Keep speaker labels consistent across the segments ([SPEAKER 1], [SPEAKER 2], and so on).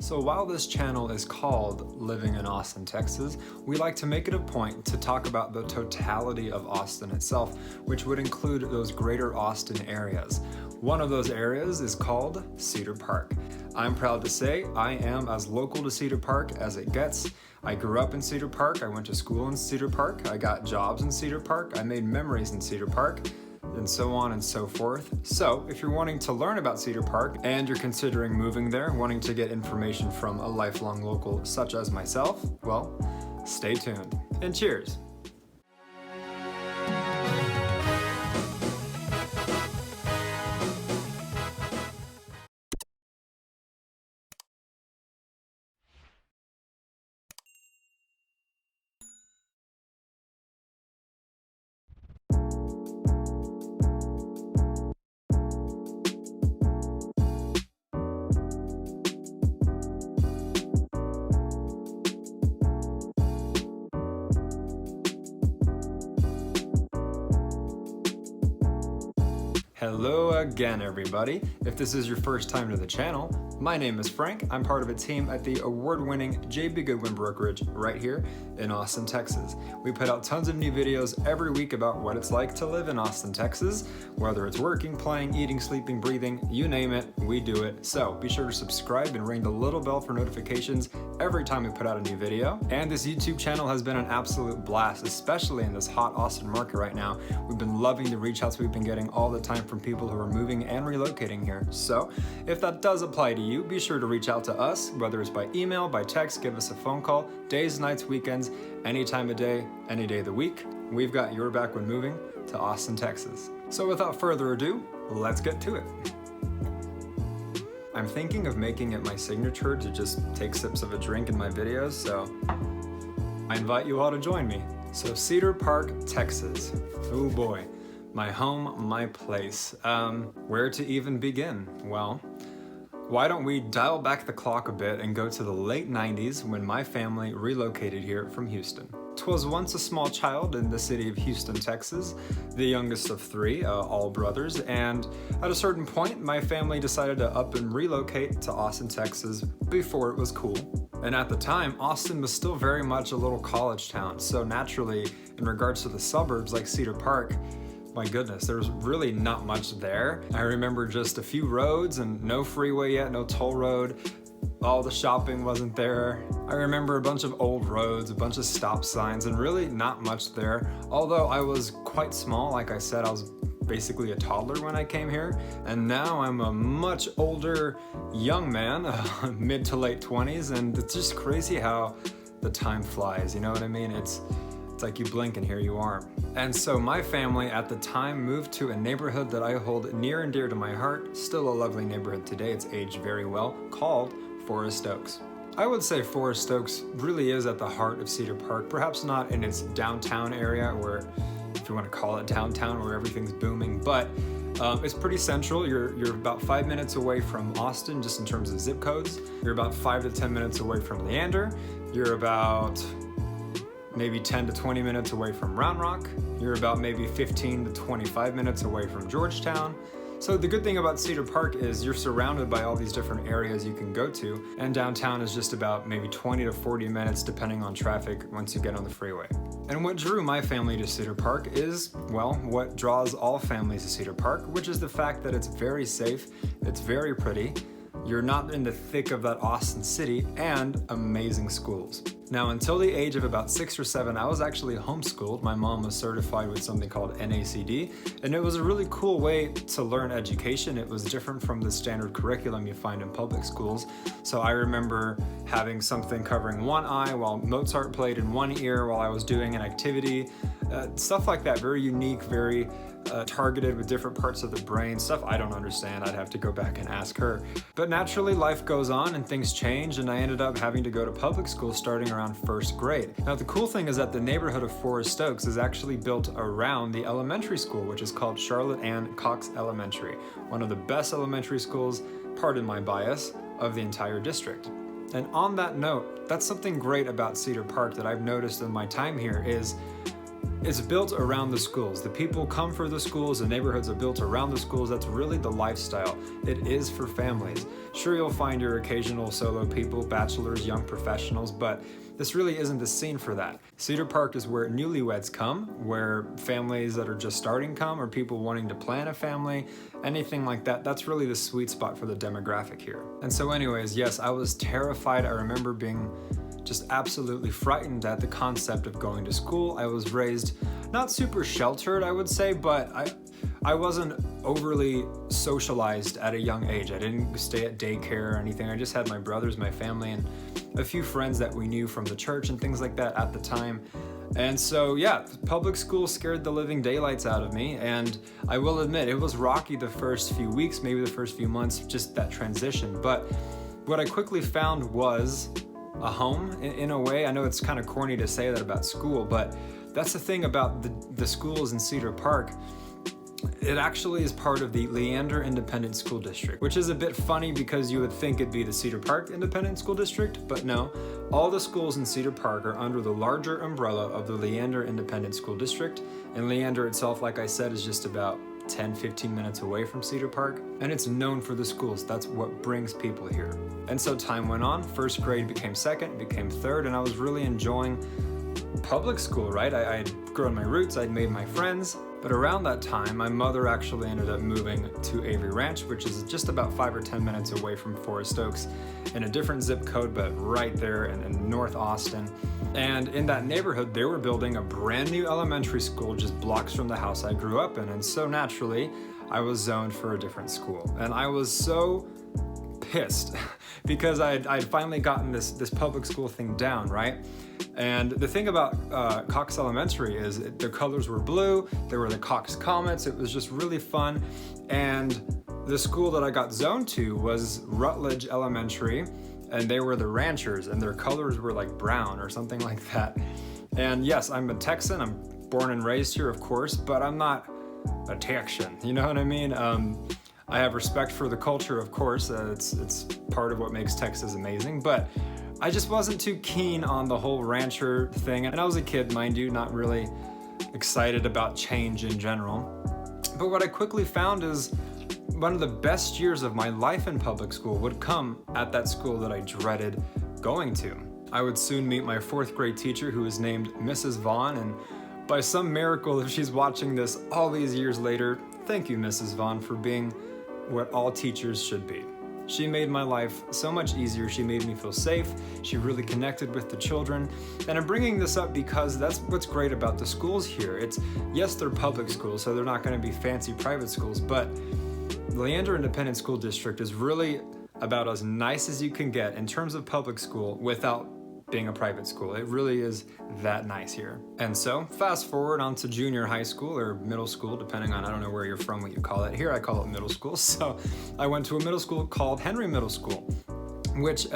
[SPEAKER 1] So while this channel is called Living in Austin, Texas, we like to make it a point to talk about the totality of Austin itself, which would include those greater Austin areas. One of those areas is called Cedar Park. I'm proud to say I am as local to Cedar Park as it gets. I grew up in Cedar Park, I went to school in Cedar Park, I got jobs in Cedar Park, I made memories in Cedar Park, and so on and so forth. So if you're wanting to learn about Cedar Park and you're considering moving there, wanting to get information from a lifelong local such as myself, well, stay tuned and cheers. Hello again, everybody. If this is your first time to the channel, my name is Frank. I'm part of a team at the award-winning J.B. Goodwin Brokerage right here in Austin, Texas. We put out tons of new videos every week about what it's like to live in Austin, Texas. Whether it's working, playing, eating, sleeping, breathing, you name it, we do it. So be sure to subscribe and ring the little bell for notifications every time we put out a new video. And this YouTube channel has been an absolute blast, especially in this hot Austin market right now. We've been loving the reach outs we've been getting all the time from people who are moving and relocating here. So if that does apply to you, be sure to reach out to us, whether it's by email, by text, give us a phone call, days, nights, weekends, any time of day, any day of the week. We've got your back when moving to Austin, Texas. So without further ado, let's get to it. I'm thinking of making it my signature to just take sips of a drink in my videos, so I invite you all to join me. So Cedar Park, Texas. Oh boy. My home, my place. Where to even begin? Well, why don't we dial back the clock a bit and go to the late 90s when my family relocated here from Houston. 'Twas once a small child in the city of Houston, Texas, the youngest of three, all brothers, and at a certain point, my family decided to up and relocate to Austin, Texas before it was cool. And at the time, Austin was still very much a little college town, so naturally, in regards to the suburbs like Cedar Park, my goodness, there was really not much there. I remember just a few roads and no freeway yet, no toll road. All the shopping wasn't there. I remember a bunch of old roads, a bunch of stop signs, and really not much there. Although I was quite small, like I said, I was basically a toddler when I came here. And now I'm a much older young man, mid to late 20s, and it's just crazy how the time flies, you know what I mean? It's like you blink and here you are. And so my family at the time moved to a neighborhood that I hold near and dear to my heart, still a lovely neighborhood today, it's aged very well, called Forest Oaks. I would say Forest Oaks really is at the heart of Cedar Park, perhaps not in its downtown area, where, if you want to call it downtown, where everything's booming, but it's pretty central. You're about 5 minutes away from Austin, just in terms of zip codes. You're about 5 to 10 minutes away from Leander. You're about maybe 10 to 20 minutes away from Round Rock. You're about maybe 15 to 25 minutes away from Georgetown. So the good thing about Cedar Park is you're surrounded by all these different areas you can go to, and downtown is just about maybe 20 to 40 minutes depending on traffic once you get on the freeway. And what drew my family to Cedar Park is, well, what draws all families to Cedar Park, which is the fact that it's very safe, it's very pretty, you're not in the thick of that Austin city, and amazing schools. Now, until the age of about 6 or 7, I was actually homeschooled. My mom was certified with something called NACD, and it was a really cool way to learn education. It was different from the standard curriculum you find in public schools. So I remember having something covering one eye while Mozart played in one ear while I was doing an activity. Stuff like that, very unique, very targeted with different parts of the brain, stuff I don't understand. I'd have to go back and ask her. But naturally, life goes on and things change, and I ended up having to go to public school starting around first grade. Now, the cool thing is that the neighborhood of Forest Oaks is actually built around the elementary school, which is called Charlotte Ann Cox Elementary, one of the best elementary schools, pardon my bias, of the entire district. And on that note, that's something great about Cedar Park that I've noticed in my time here is It's built around the schools. The people come for the schools, the neighborhoods are built around the schools. That's really the lifestyle. It is for families. Sure, you'll find your occasional solo people, bachelors, young professionals, but this really isn't the scene for that. Cedar Park is where newlyweds come, where families that are just starting come, or people wanting to plan a family, anything like that. That's really the sweet spot for the demographic here. And so anyways, yes, I was terrified. I remember being just absolutely frightened at the concept of going to school. I was raised not super sheltered, I would say, but I wasn't overly socialized at a young age. I didn't stay at daycare or anything. I just had my brothers, my family, and a few friends that we knew from the church and things like that at the time. And so yeah, public school scared the living daylights out of me, and I will admit it was rocky the first few weeks, maybe the first few months, just that transition. But what I quickly found was a home in a way. I know it's kind of corny to say that about school, but that's the thing about the schools in Cedar Park. It actually is part of the Leander Independent School District, which is a bit funny because you would think it'd be the Cedar Park Independent School District, but no. All the schools in Cedar Park are under the larger umbrella of the Leander Independent School District, and Leander itself, like I said, is just about 10-15 minutes away from Cedar Park, and it's known for the schools. That's what brings people here. And so time went on. First grade became second, became third, and I was really enjoying public school, right? I'd grown my roots, I'd made my friends, but around that time, my mother actually ended up moving to Avery Ranch, which is just about 5 or 10 minutes away from Forest Oaks, in a different zip code, but right there in North Austin. And in that neighborhood, they were building a brand new elementary school just blocks from the house I grew up in. And so naturally, I was zoned for a different school. And I was so pissed because I'd finally gotten this public school thing down, right? And the thing about Cox Elementary is the colors were blue, there were the Cox Comets, it was just really fun. And the school that I got zoned to was Rutledge Elementary, and they were the Ranchers, and their colors were like brown or something like that. And yes, I'm a Texan, I'm born and raised here, of course, but I'm not a Texan, you know what I mean? I have respect for the culture, of course, it's part of what makes Texas amazing, but I just wasn't too keen on the whole rancher thing. And I was a kid, mind you, not really excited about change in general. But what I quickly found is one of the best years of my life in public school would come at that school that I dreaded going to. I would soon meet my 4th grade teacher, who was named Mrs. Vaughn, and by some miracle, if she's watching this all these years later, thank you, Mrs. Vaughn, for being what all teachers should be. She made my life so much easier. She made me feel safe. She really connected with the children. And I'm bringing this up because that's what's great about the schools here. Yes, they're public schools, so they're not going to be fancy private schools, but the Leander Independent School District is really about as nice as you can get in terms of public school without being a private school. It really is that nice here. And so fast forward onto junior high school or middle school, depending on, I don't know where you're from, what you call it. Here I call it middle school. So I went to a middle school called Henry Middle School, which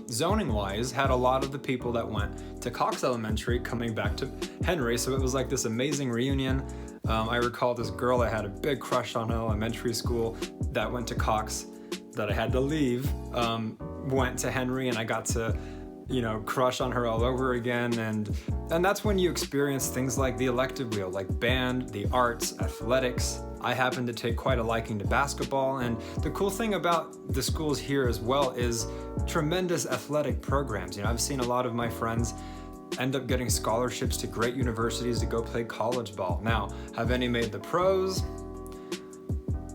[SPEAKER 1] zoning wise had a lot of the people that went to Cox Elementary coming back to Henry. So it was like this amazing reunion. I recall this girl I had a big crush on in elementary school that went to Cox that I had to leave, went to Henry, and I got to crush on her all over again. And that's when you experience things like the elective wheel, like band, the arts, athletics. I happen to take quite a liking to basketball. And the cool thing about the schools here as well is tremendous athletic programs. I've seen a lot of my friends end up getting scholarships to great universities to go play college ball. Now, have any made the pros?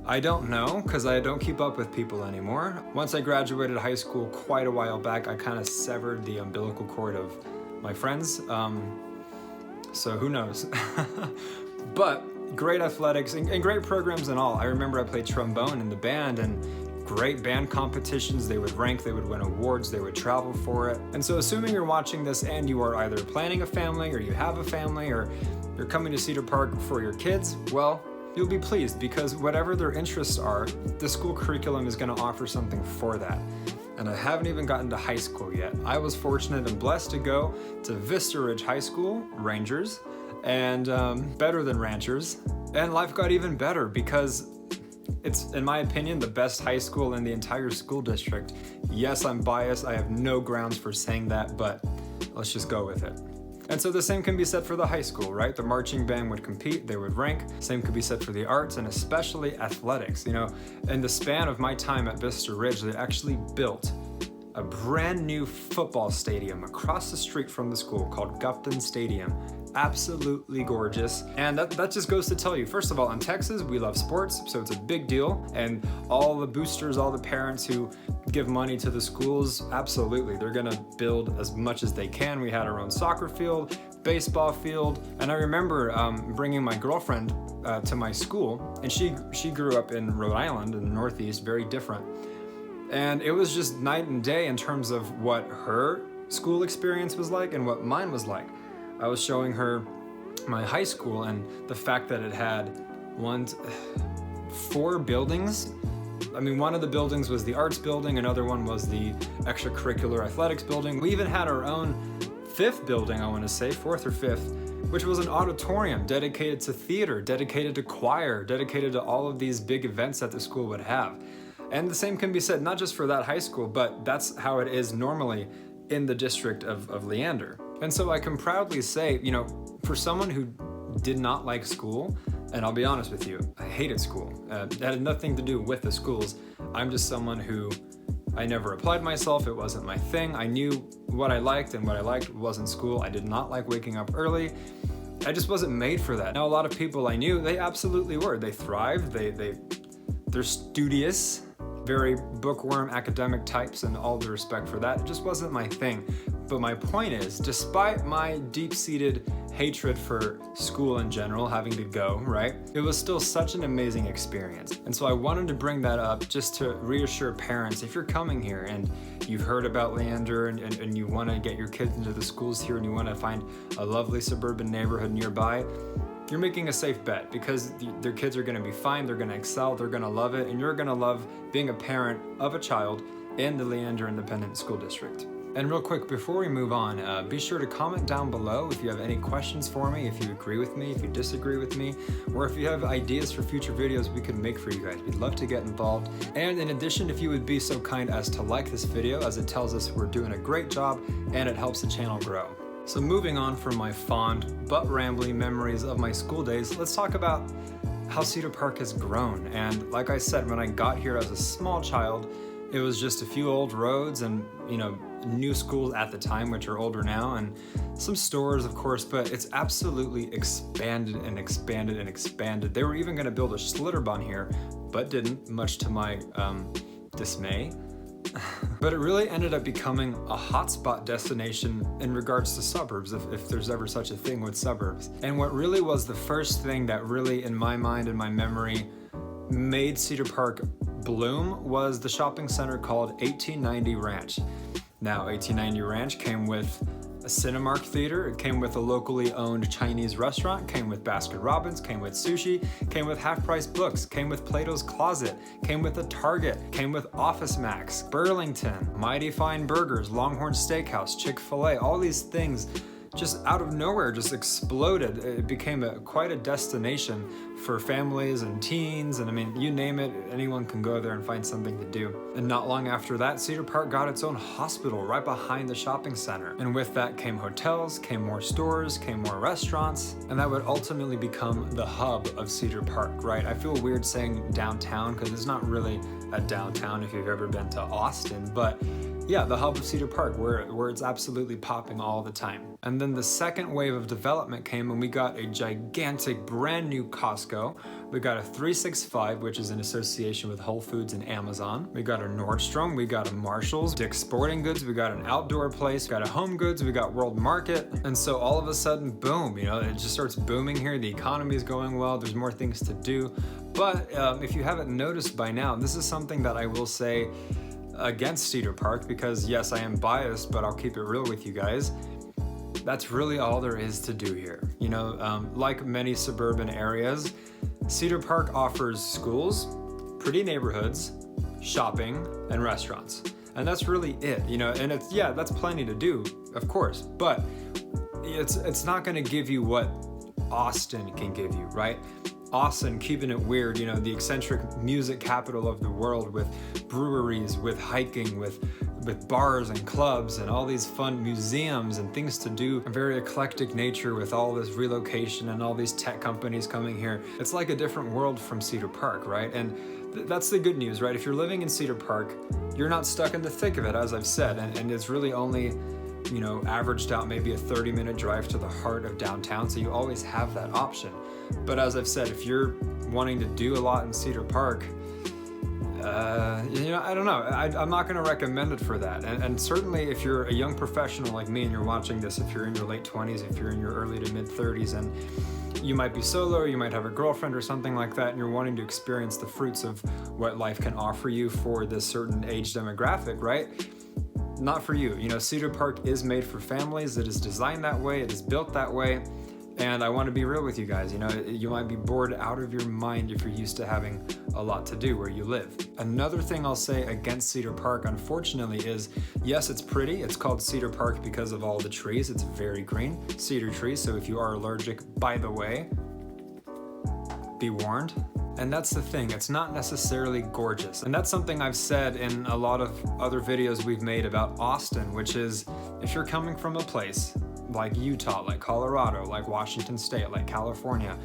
[SPEAKER 1] I don't know, because I don't keep up with people anymore. Once I graduated high school quite a while back, I kind of severed the umbilical cord of my friends. So who knows? But great athletics and great programs and all. I remember I played trombone in the band, and great band competitions. They would rank, they would win awards, they would travel for it. And so assuming you're watching this and you are either planning a family, or you have a family, or you're coming to Cedar Park for your kids, well, you'll be pleased, because whatever their interests are, the school curriculum is going to offer something for that. And I haven't even gotten to high school yet. I was fortunate and blessed to go to Vista Ridge High School, Rangers, and better than Ranchers. And life got even better because it's, in my opinion, the best high school in the entire school district. Yes, I'm biased. I have no grounds for saying that, but let's just go with it. And so the same can be said for the high school, right? The marching band would compete, they would rank. Same could be said for the arts and especially athletics. You know, in the span of my time at Vista Ridge, they actually built a brand new football stadium across the street from the school called Gupton Stadium. Absolutely gorgeous. And that just goes to tell you, first of all, in Texas, we love sports, so it's a big deal. And all the boosters, all the parents who give money to the schools, absolutely, they're gonna build as much as they can. We had our own soccer field, baseball field, and I remember bringing my girlfriend to my school, and she grew up in Rhode Island in the Northeast, very different. And it was just night and day in terms of what her school experience was like and what mine was like. I was showing her my high school and the fact that it had 4 buildings. I mean, one of the buildings was the arts building, another one was the extracurricular athletics building. We even had our own 5th building, I want to say, 4th or 5th, which was an auditorium dedicated to theater, dedicated to choir, dedicated to all of these big events that the school would have. And the same can be said, not just for that high school, but that's how it is normally in the district of Leander. And so I can proudly say, you know, for someone who did not like school, and I'll be honest with you, I hated school. It had nothing to do with the schools. I'm just someone who, I never applied myself, it wasn't my thing. I knew what I liked, and what I liked wasn't school. I did not like waking up early. I just wasn't made for that. Now, a lot of people I knew, they absolutely were. They thrived, they're studious, very bookworm academic types, and all the respect for that. It just wasn't my thing. But my point is, despite my deep-seated hatred for school in general, having to go, right? It was still such an amazing experience. And so I wanted to bring that up just to reassure parents, if you're coming here and you've heard about Leander and you want to get your kids into the schools here and you want to find a lovely suburban neighborhood nearby, you're making a safe bet because their kids are going to be fine, they're going to excel, they're going to love it, and you're going to love being a parent of a child in the Leander Independent School District. And real quick, before we move on, be sure to comment down below if you have any questions for me, if you agree with me, if you disagree with me, or if you have ideas for future videos we could make for you guys. We'd love to get involved. And in addition, if you would be so kind as to like this video, as it tells us we're doing a great job and it helps the channel grow. So moving on from my fond but rambling memories of my school days, let's talk about how Cedar Park has grown. And like I said, when I got here as a small child, it was just a few old roads and, you know, new schools at the time, which are older now, and some stores, of course, but it's absolutely expanded and expanded and expanded. They were even going to build a Schlitterbahn here, but didn't, much to my dismay. But it really ended up becoming a hotspot destination in regards to suburbs, if there's ever such a thing with suburbs. And what really was the first thing that really, in my mind and my memory, made Cedar Park bloom was the shopping center called 1890 Ranch. Now, 1890 Ranch came with a Cinemark theater, it came with a locally owned Chinese restaurant, came with Baskin Robbins, came with sushi, came with half-price books, came with Plato's Closet, came with a Target, came with Office Max, Burlington, Mighty Fine Burgers, Longhorn Steakhouse, Chick-fil-A, all these things just out of nowhere just exploded. It became quite a destination for families and teens, and I mean, you name it, anyone can go there and find something to do. And not long after that, Cedar Park got its own hospital right behind the shopping center. And with that came hotels, came more stores, came more restaurants, and that would ultimately become the hub of Cedar Park, right? I feel weird saying downtown because it's not really a downtown if you've ever been to Austin, but yeah, the hub of Cedar Park, where it's absolutely popping all the time. And then the second wave of development came when we got a gigantic brand new Costco. We got a 365, which is in association with Whole Foods and Amazon. We got a Nordstrom, we got a Marshalls, Dick's Sporting Goods, we got an outdoor place, we got a Home Goods, we got World Market. And so all of a sudden, boom, you know, it just starts booming here. The economy is going well, there's more things to do. But if you haven't noticed by now, this is something that I will say against Cedar Park, because yes, I am biased, but I'll keep it real with you guys. That's really all there is to do here. You know, like many suburban areas, Cedar Park offers schools, pretty neighborhoods, shopping, and restaurants. And that's really it, you know, and it's, yeah, that's plenty to do, of course, but it's not gonna give you what Austin can give you, right? Austin, keeping it weird, you know, the eccentric music capital of the world with breweries, with hiking, with with bars and clubs and all these fun museums and things to do, a very eclectic nature with all this relocation and all these tech companies coming here. It's like a different world from Cedar Park, right? And that's the good news, right? If you're living in Cedar Park, you're not stuck in the thick of it, as I've said, and it's really only, you know, averaged out maybe a 30-minute drive to the heart of downtown, so you always have that option. But as I've said, if you're wanting to do a lot in Cedar Park, you know, I don't know. I'm not going to recommend it for that. And certainly if you're a young professional like me and you're watching this, if you're in your late 20s, if you're in your early to mid 30s, and you might be solo, or you might have a girlfriend or something like that, and you're wanting to experience the fruits of what life can offer you for this certain age demographic, right? Not for you. You know, Cedar Park is made for families. It is designed that way. It is built that way. And I want to be real with you guys. You know, you might be bored out of your mind if you're used to having a lot to do where you live. Another thing I'll say against Cedar Park, unfortunately, is yes, it's pretty. It's called Cedar Park because of all the trees. It's very green, cedar trees. So if you are allergic, by the way, be warned. And that's the thing, it's not necessarily gorgeous. And that's something I've said in a lot of other videos we've made about Austin, which is if you're coming from a place like Utah, like Colorado, like Washington State, like California,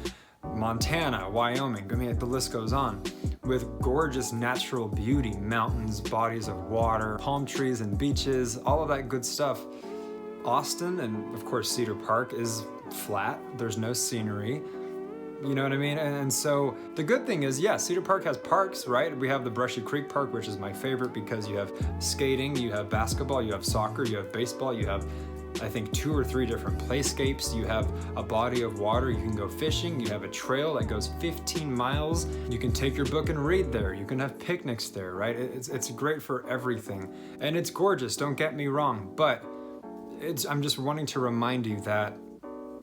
[SPEAKER 1] Montana, Wyoming, I mean, the list goes on, with gorgeous natural beauty, mountains, bodies of water, palm trees and beaches, all of that good stuff. Austin, and of course Cedar Park, is flat, there's no scenery. You know what I mean? And so the good thing is, yeah, Cedar Park has parks, right? We have the Brushy Creek Park, which is my favorite because you have skating, you have basketball, you have soccer, you have baseball, you have, I think, 2 or 3 different playscapes. You have a body of water, you can go fishing, you have a trail that goes 15 miles. You can take your book and read there. You can have picnics there, right? It's great for everything. And it's gorgeous, don't get me wrong, but I'm just wanting to remind you that,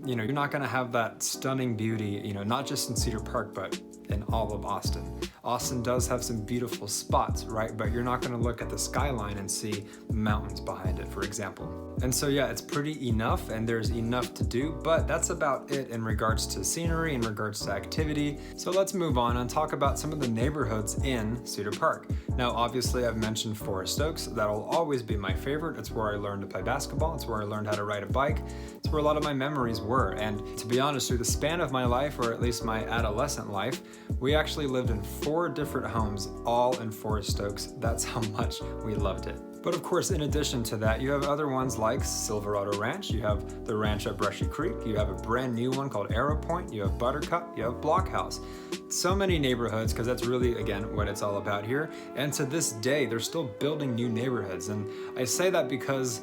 [SPEAKER 1] you know, you're not going to have that stunning beauty, you know, not just in Cedar Park, but in all of Austin. Austin does have some beautiful spots, right? But you're not going to look at the skyline and see mountains behind it, for example. And so, yeah, it's pretty enough and there's enough to do, but that's about it in regards to scenery, in regards to activity. So let's move on and talk about some of the neighborhoods in Cedar Park. Now, obviously, I've mentioned Forest Oaks. That'll always be my favorite. It's where I learned to play basketball. It's where I learned how to ride a bike. It's where a lot of my memories were. And to be honest, through the span of my life, or at least my adolescent life, we actually lived in 4 different homes, all in Forest Oaks. That's how much we loved it. But of course, in addition to that, you have other ones like Silverado Ranch, you have the ranch at Brushy Creek, you have a brand new one called Arrow Point, you have Buttercup, you have Blockhouse. So many neighborhoods, because that's really, again, what it's all about here. And to this day, they're still building new neighborhoods. And I say that because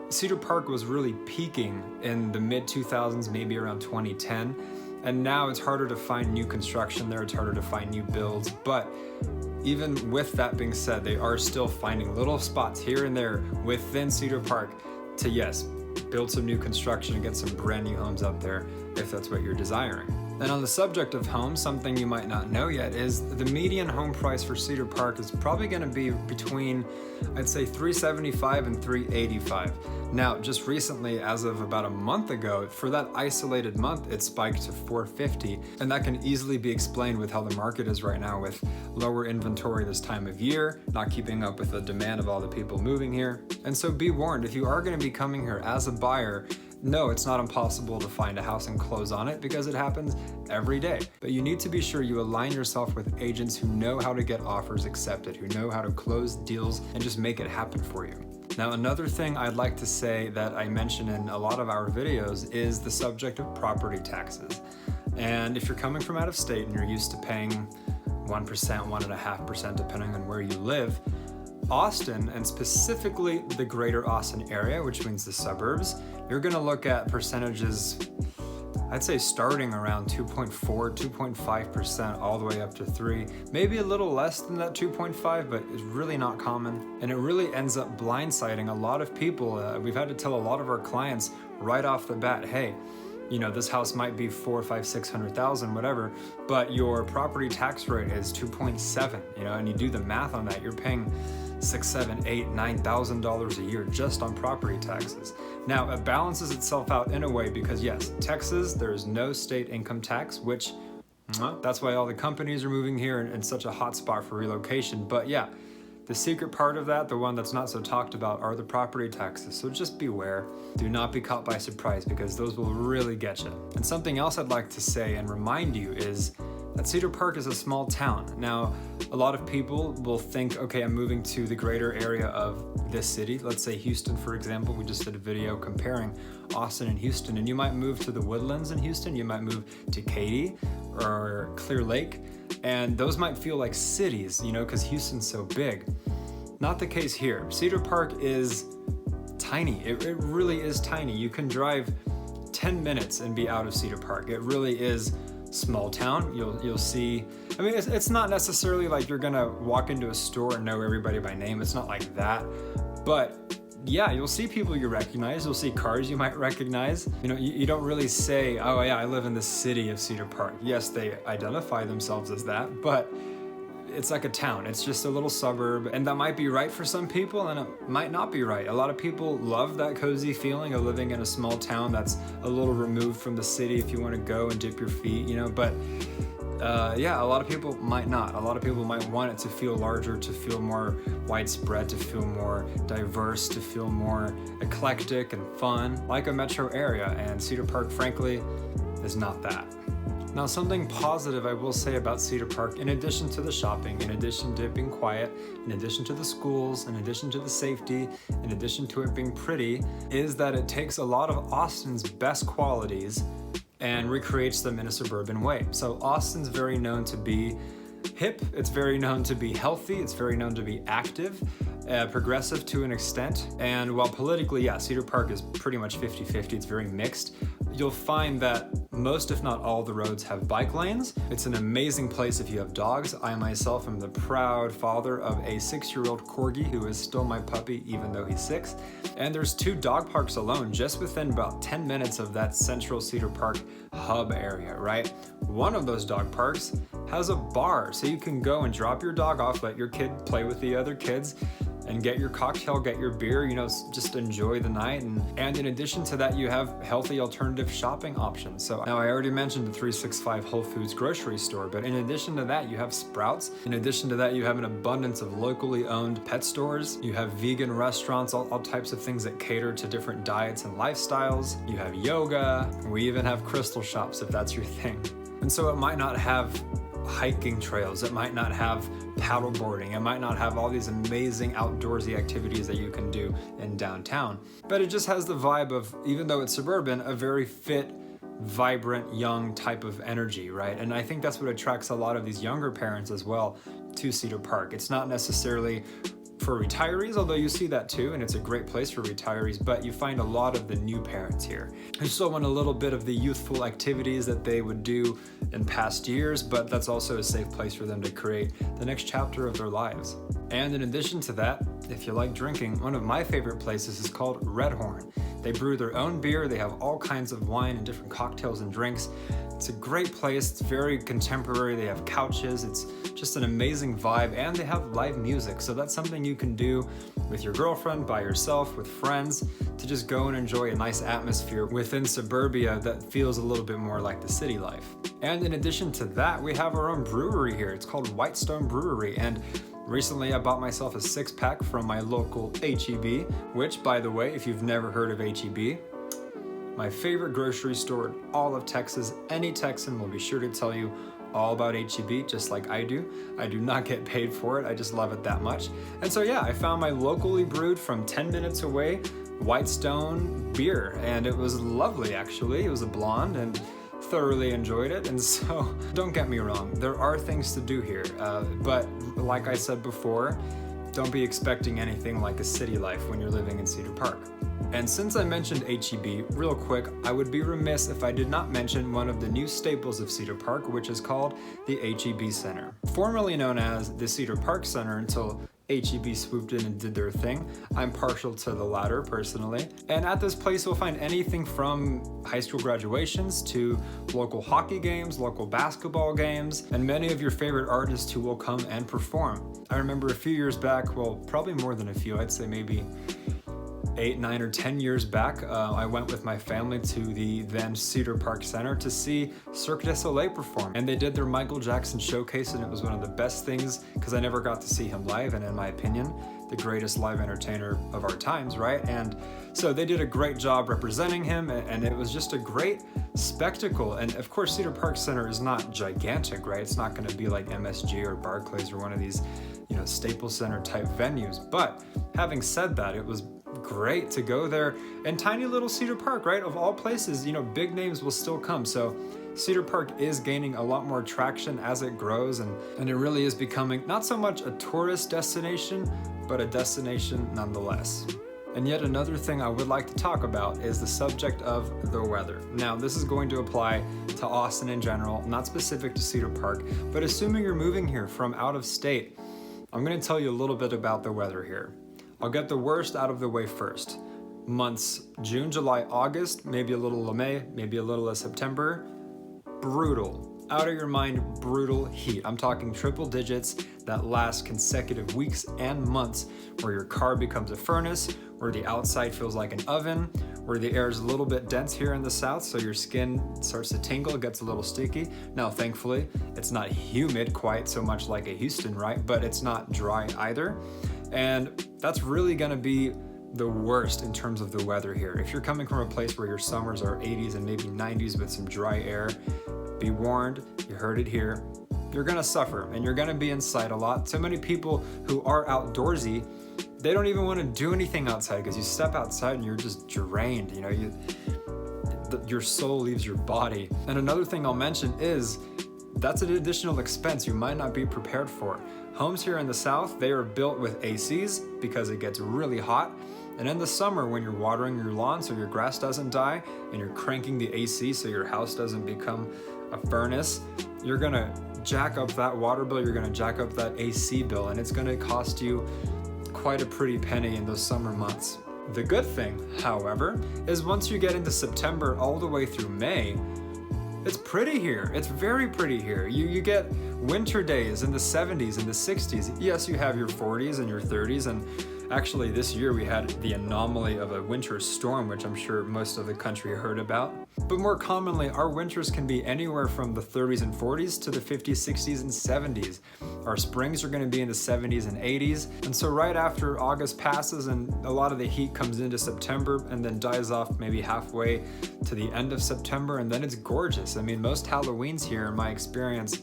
[SPEAKER 1] Cedar Park was really peaking in the mid-2000s, maybe around 2010. And now it's harder to find new construction there, it's harder to find new builds. But even with that being said, they are still finding little spots here and there within Cedar Park to, yes, build some new construction and get some brand new homes up there if that's what you're desiring. And on the subject of homes, something you might not know yet is the median home price for Cedar Park is probably going to be between, I'd say, $375 and $385. Now, just recently, as of about a month ago, for that isolated month, it spiked to $450, and that can easily be explained with how the market is right now, with lower inventory this time of year, not keeping up with the demand of all the people moving here. And so be warned, if you are going to be coming here as a buyer, no, it's not impossible to find a house and close on it because it happens every day. But you need to be sure you align yourself with agents who know how to get offers accepted, who know how to close deals and just make it happen for you. Now, another thing I'd like to say that I mention in a lot of our videos is the subject of property taxes. And if you're coming from out of state and you're used to paying 1%, 1.5%, depending on where you live, Austin, and specifically the greater Austin area, which means the suburbs, you're gonna look at percentages, I'd say starting around 2.4, 2.5%, all the way up to 3, maybe a little less than that 2.5, but it's really not common. And it really ends up blindsiding a lot of people. We've had to tell a lot of our clients right off the bat, hey, you know, this house might be 400, 500, 600,000, whatever, but your property tax rate is 2.7, you know, and you do the math on that, you're paying $6,000, $7,000, $8,000, $9,000 a year just on property taxes. Now, it balances itself out in a way because yes, Texas, there is no state income tax, which that's why all the companies are moving here and such a hot spot for relocation. But yeah, The secret part of that, the one that's not so talked about, are the property taxes. So just beware. Do not be caught by surprise because those will really get you. And something else I'd like to say and remind you is that Cedar Park is a small town. Now, a lot of people will think, okay, I'm moving to the greater area of this city. Let's say Houston, for example. We just did a video comparing Austin and Houston, and you might move to the Woodlands in Houston. You might move to Katy or Clear Lake, and those might feel like cities, because Houston's so big. Not the case here. Cedar Park is tiny. It really is tiny. You can drive 10 minutes and be out of Cedar Park. It really is small town. You'll see, it's not necessarily like you're gonna walk into a store and know everybody by name. It's not like that, but yeah, you'll see people you recognize. You'll see cars you might recognize. You don't really say, oh yeah, I live in the city of Cedar Park. Yes, they identify themselves as that, but it's like a town. It's just a little suburb, and that might be right for some people and it might not be right. A lot of people love that cozy feeling of living in a small town that's a little removed from the city if you want to go and dip your feet, but a lot of people might not. A lot of people might want it to feel larger, to feel more widespread, to feel more diverse, to feel more eclectic and fun, like a metro area, and Cedar Park, frankly, is not that. Now, something positive I will say about Cedar Park, in addition to the shopping, in addition to it being quiet, in addition to the schools, in addition to the safety, in addition to it being pretty, is that it takes a lot of Austin's best qualities and recreates them in a suburban way. So Austin's very known to be hip, it's very known to be healthy, it's very known to be active, progressive to an extent, and while politically, Cedar Park is pretty much 50-50, it's very mixed. You'll find that most, if not all, the roads have bike lanes. It's an amazing place if you have dogs. I myself am the proud father of a 6-year-old corgi who is still my puppy even though he's 6. And there's 2 dog parks alone just within about 10 minutes of that central Cedar Park hub area, right? One of those dog parks has a bar, so you can go and drop your dog off, let your kid play with the other kids, and get your cocktail, get your beer, just enjoy the night. And in addition to that, you have healthy alternative shopping options. So now I already mentioned the 365 Whole Foods grocery store, but in addition to that, you have Sprouts. In addition to that, you have an abundance of locally owned pet stores. You have vegan restaurants, all types of things that cater to different diets and lifestyles. You have yoga. We even have crystal shops if that's your thing. And so it might not have hiking trails, it might not have paddleboarding, it might not have all these amazing outdoorsy activities that you can do in downtown, but it just has the vibe of, even though it's suburban, a very fit, vibrant, young type of energy, right? And I think that's what attracts a lot of these younger parents as well to Cedar Park. It's not necessarily for retirees, although you see that too, and it's a great place for retirees, but you find a lot of the new parents here who still want a little bit of the youthful activities that they would do in past years, but that's also a safe place for them to create the next chapter of their lives. And in addition to that, if you like drinking, one of my favorite places is called Red Horn. They brew their own beer, they have all kinds of wine and different cocktails and drinks. It's a great place, it's very contemporary, they have couches, it's just an amazing vibe, and they have live music, so that's something you can do with your girlfriend, by yourself, with friends, to just go and enjoy a nice atmosphere within suburbia that feels a little bit more like the city life. And in addition to that, we have our own brewery here. It's called Whitestone Brewery, and recently I bought myself a 6-pack from my local H-E-B, which, by the way, if you've never heard of H-E-B, my favorite grocery store in all of Texas. Any Texan will be sure to tell you all about H-E-B, just like I do. I do not get paid for it, I just love it that much. And so I found my locally brewed from 10 minutes away Whitestone beer, and it was lovely actually. It was a blonde and thoroughly enjoyed it. And so don't get me wrong, there are things to do here, but like I said before, don't be expecting anything like a city life when you're living in Cedar Park. And since I mentioned H-E-B, real quick, I would be remiss if I did not mention one of the new staples of Cedar Park, which is called the H-E-B Center. Formerly known as the Cedar Park Center until H-E-B swooped in and did their thing. I'm partial to the latter personally. And at this place you'll find anything from high school graduations to local hockey games, local basketball games, and many of your favorite artists who will come and perform. I remember a few years back, well, probably more than a few, I'd say maybe 8, 9, or 10 years back, I went with my family to the then Cedar Park Center to see Cirque du Soleil perform. And they did their Michael Jackson showcase, and it was one of the best things because I never got to see him live, and in my opinion, the greatest live entertainer of our times, right? And so they did a great job representing him, and it was just a great spectacle. And of course, Cedar Park Center is not gigantic, right? It's not gonna be like MSG or Barclays or one of these, Staples Center type venues. But having said that, it was great to go there in tiny little Cedar Park, right? Of all places, big names will still come. So Cedar Park is gaining a lot more traction as it grows, and it really is becoming not so much a tourist destination, but a destination nonetheless. And yet another thing I would like to talk about is the subject of the weather. Now, this is going to apply to Austin in general, not specific to Cedar Park, but assuming you're moving here from out of state, I'm going to tell you a little bit about the weather here. I'll get the worst out of the way first. Months June, July, August, maybe a little of May, maybe a little of September. Brutal. Out of your mind, brutal heat. I'm talking triple digits that last consecutive weeks and months, where your car becomes a furnace, where the outside feels like an oven, where the air is a little bit dense here in the south, so your skin starts to tingle, gets a little sticky. Now, thankfully, it's not humid quite so much like a Houston, right? But it's not dry either. And that's really gonna be the worst in terms of the weather here. If you're coming from a place where your summers are 80s and maybe 90s with some dry air, be warned, you heard it here. You're gonna suffer, and you're gonna be inside a lot. So many people who are outdoorsy, they don't even wanna do anything outside because you step outside and you're just drained. Your soul leaves your body. And another thing I'll mention is that's an additional expense you might not be prepared for. Homes here in the South, they are built with ACs because it gets really hot. And in the summer, when you're watering your lawn so your grass doesn't die, and you're cranking the AC so your house doesn't become a furnace, you're gonna jack up that water bill, you're gonna jack up that AC bill, and it's gonna cost you quite a pretty penny in those summer months. The good thing, however, is once you get into September all the way through May, it's pretty here. It's very pretty here. You get winter days in the 70s and the 60s. Yes, you have your 40s and your 30s, and actually this year we had the anomaly of a winter storm, which I'm sure most of the country heard about. But more commonly, our winters can be anywhere from the 30s and 40s to the 50s, 60s, and 70s. Our springs are gonna be in the 70s and 80s. And so right after August passes and a lot of the heat comes into September and then dies off maybe halfway to the end of September, and then it's gorgeous. I mean, most Halloweens here, in my experience,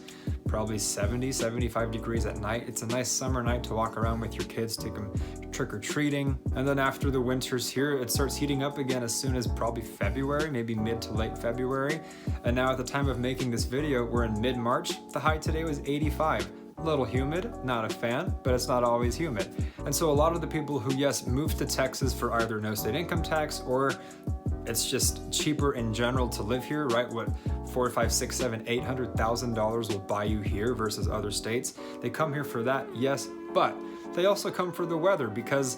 [SPEAKER 1] probably 70, 75 degrees at night. It's a nice summer night to walk around with your kids, take them trick-or-treating. And then after the winters here, it starts heating up again as soon as probably February, maybe mid to late February. And now at the time of making this video, we're in mid-March. The high today was 85. A little humid, not a fan, but it's not always humid. And so a lot of the people who, yes, moved to Texas for either no state income tax or it's just cheaper in general to live here, right? What $400,000, $500,000, $600,000, $800,000 will buy you here versus other states. They come here for that, yes, but they also come for the weather because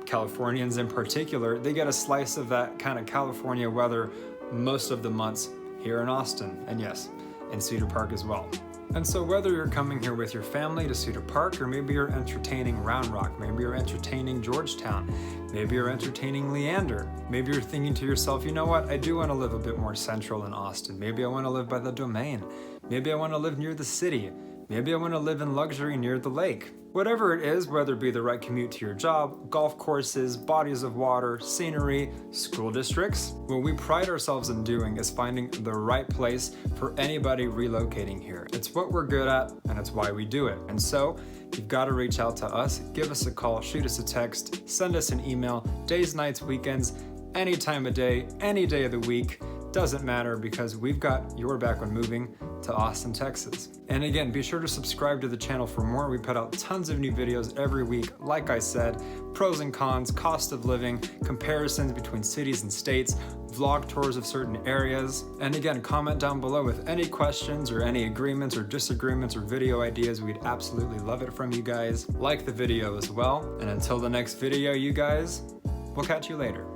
[SPEAKER 1] Californians in particular, they get a slice of that kind of California weather most of the months here in Austin, and yes, in Cedar Park as well. And so whether you're coming here with your family to Cedar Park, or maybe you're entertaining Round Rock, maybe you're entertaining Georgetown, maybe you're entertaining Leander, maybe you're thinking to yourself, you know what, I do want to live a bit more central in Austin. Maybe I want to live by the Domain. Maybe I want to live near the city. Maybe I want to live in luxury near the lake. Whatever it is, whether it be the right commute to your job, golf courses, bodies of water, scenery, school districts, what we pride ourselves in doing is finding the right place for anybody relocating here. It's what we're good at, and it's why we do it. And so, you've got to reach out to us, give us a call, shoot us a text, send us an email, days, nights, weekends, any time of day, any day of the week. Doesn't matter because we've got your back when moving to Austin, Texas. And again, be sure to subscribe to the channel for more. We put out tons of new videos every week. Like I said, pros and cons, cost of living, comparisons between cities and states, vlog tours of certain areas. And again, comment down below with any questions or any agreements or disagreements or video ideas. We'd absolutely love it from you guys. Like the video as well. And until the next video, you guys, we'll catch you later.